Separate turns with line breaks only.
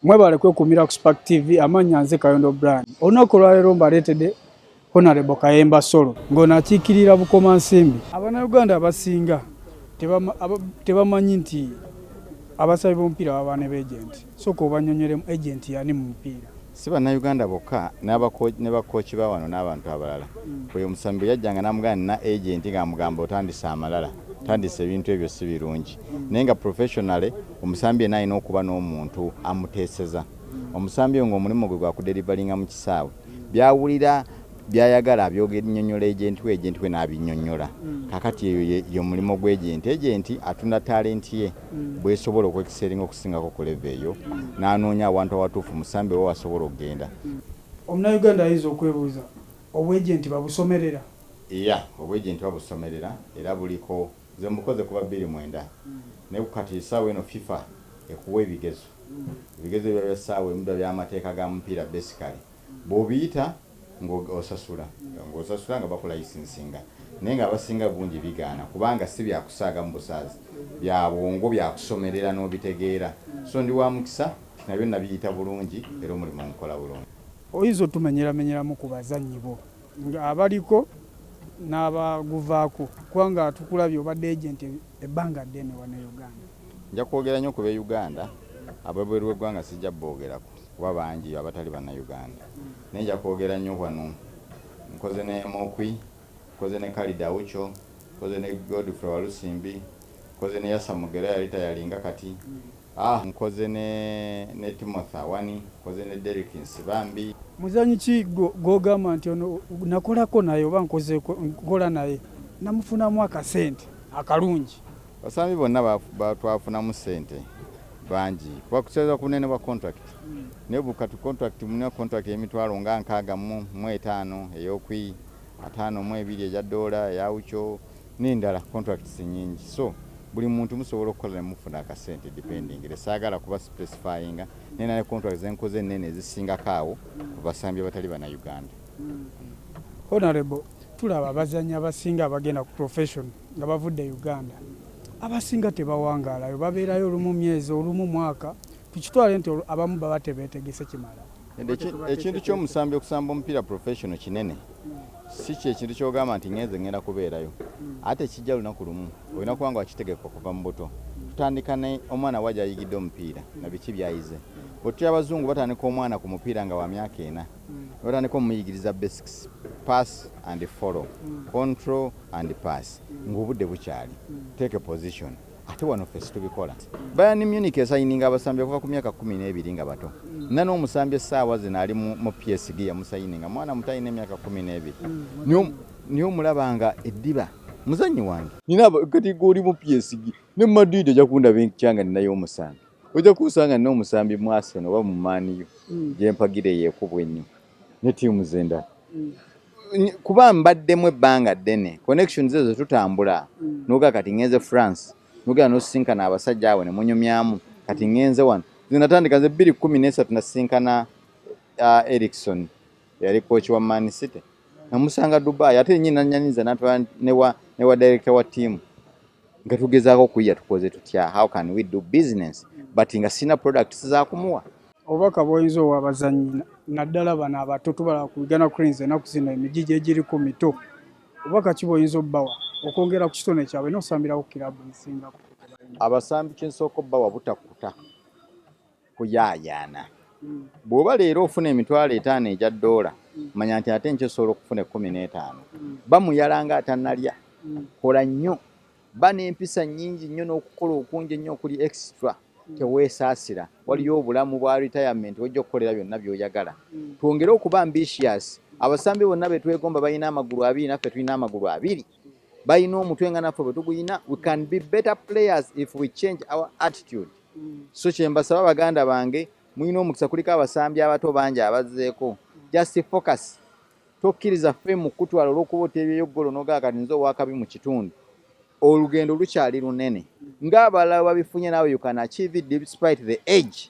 Mwebale kwekumira ku Spark TV amanya nze Kayondo Brand. Olunaku lwaleero mbaleetedde Honorable Kayemba Solo ng'onakiikirira Bukoma Nsimbi. Abannayuganda abasinga tebamanyi nti abasabi b'omupiira baba ne b'agenti. Sooka obanyonyeremu agenti yani mu mupiira.
Si bannayuganda bokka ne bakooki ba wano n'abantu abalala. Bwe omusambi yajjanga n'amugamba na agenti ng'amugamba otandise amalala. Tandise ebintu ebyo si birungi. Naye nga professionally omusambi yenna alina okuba n'omuntu amuteeseza. Omusambi ng'omulimu gwe gwa kuderivalinga mu kisaawe byawulira byayagala abyonyonnyola agenti we n'abinnyonnyola. Kakati eyo mulimo gw'agenti. Agenti atunda talenti ye bw'esobola okwekiseringa okusingako ku level eyo n'anoonya awantu awatuufu musambi we wasobola okugenda.
Omunnayuganda ayinza okwebuuza obwagenti babusomerera?
Iya, obwagenti babusomerera era buliko ze mukoze kuba 2009 ne kukati essaawa eno FIFA ekuwa ebigezo. Ebigezo ebyo by'essaawa emu by'amateeka ga mupiira basically bw'obiyita ng'osasula nga bakulayisinsinga naye ng'abasinga bungi bigaana kubanga si byakusaaga mu busaazi bya bwongo byakusomerera n'obitegeera. So ndi wa mukisa nabyo nabiyita bulungi era omulimu nkola bulungi.
Oyinza otumenyeramenyeramu ku bazannyi bo abaliko n'abaguvaako kubanga tukulabye obadde agenti ebbanga ddene wano Uganda.
Nja kwogera nnyo ku Uganda ab'ebweru w'eggwanga sijja boogerako kuba bangi abatali bannayuganda. Naye nja kwogera nnyo wano nkoze ne Mokwi, nkoze ne Kalida Ucho, nkoze ne Godfrey Walusimbi, nkoze ne Yasa Mugera yalita yalinga kati. Nkoze ne Timothy Awani, nkoze ne Derek Nsibambi.
Muzanyi ki gogamba nti ono nakolako naye oba nkola naye namufunamu akasente akalungi?
Basambi bonna twafunamu ssente bangi kuba kuseeza ku bunene bwa contract. Naye bukatu contract mulina contract y'emitwalo nga 65 ey'okwi 52 eza dola ya Ucho n'endala contracts nyingi. So buli muntu musobola okukola ne mufuna akasente depending. Saagala kuba specifying naye ne contracts zenkoze ennene ezisingako awo ku basambi abatali bannayuganda.
Honorable, tulaba abazannyi abasinga abagenda ku profession nga bavudde Uganda. Abasinga tebawangaalayo babeerayo olumu myezi olumu mwaka. Tukitwale nti abamu baba tebeetegese kimala.
Ekintu ky'omusambi okusamba omupiira professional kinene si kyekintu ky'ogamba nti ngenda kubeerayo. Ate kijja lunaku lumu olina kuba nga wakitegeka okuva mu buto. Tutandika ne omwana wajja ayigidde omupiira na biki byayize. Otya abazungu batandika omwana ku mupiira nga wa myaka 4. Batandika omuyigiriza basics, pass and follow, control and pass. Ng'obudde bukyali. Take a position. Ate wano fesi tubikola. Bayern Munich esayininga abasambi okuva ku myaka 12 nga bato. Nana omusambi essaawa zino ali mu PSG yamusayininga mwana mutayina emyaka 12. Niyo mulabanga eddiba muzannyi wange. Nina kati goli mu PSG ne Madrid ajja kundaba enkyanga ninayo omusambi. Ojja kusanga nina omusambi mu Arsenal oba mu Man U gye mpagire yeekubwa ennyo ne ttiimu z'endala. Kuba mbaddemu ebbanga ddene connections ezo tutambula n'oga kati ngenze France n'oga n'osinkana abasajja awo ne munyumyamu kati ngenze wano zinatandika ze 2013 nasinkana Erickson yali coach wa Man City namusanga Dubai ate nyina nyanyiza natwa ne wa director wa team nga tugezaako kuyiya tukoze tutya how can we do business but nga sina products za kumuwa.
Obubaka bw'oyinza owa abazannyi naddala bano abato tubala ku Uganda Cranes ennaku zino emigigi egiriko mito. Obubaka ki bw'oyinza obbawa okwongera ku kitone kyabwe n'osambirawo kirabu nsingako?
Abasambi kyensooka obbawa butakuta kuyaayaana. Bw'oba leero ofuna emitwalo 5 egya dola manya nti ate nkyosobola okufuna 15. Bamuyalanga atannalya. Kola nnyo. Ba n'empisa nnyingi nnyo n'okukola okungi ennyo okuli extra. Teweesaasira waliyo obulamu bwa retirement ojja okukolera byonna by'oyagala. Twongere okuba ambitious. Abasambi bonna betwegomba balina amagulu 2 naffe tulina amagulu 2. Balina omutwe nga naffe bwe tugulina. We can be better players if we change our attitude. So kyembasaba baganda bange mulina omukisa kuliko abasambi abato bangi abazzeeko. Just focus. Tokkiriza ffe mu kutwala olw'okuba otebyeyo ggolo n'ogaa kati nze owakabi mu kitundu. Olugendo lukyali lunene. Ng'abalala babifunye naawe you can achieve it despite the age.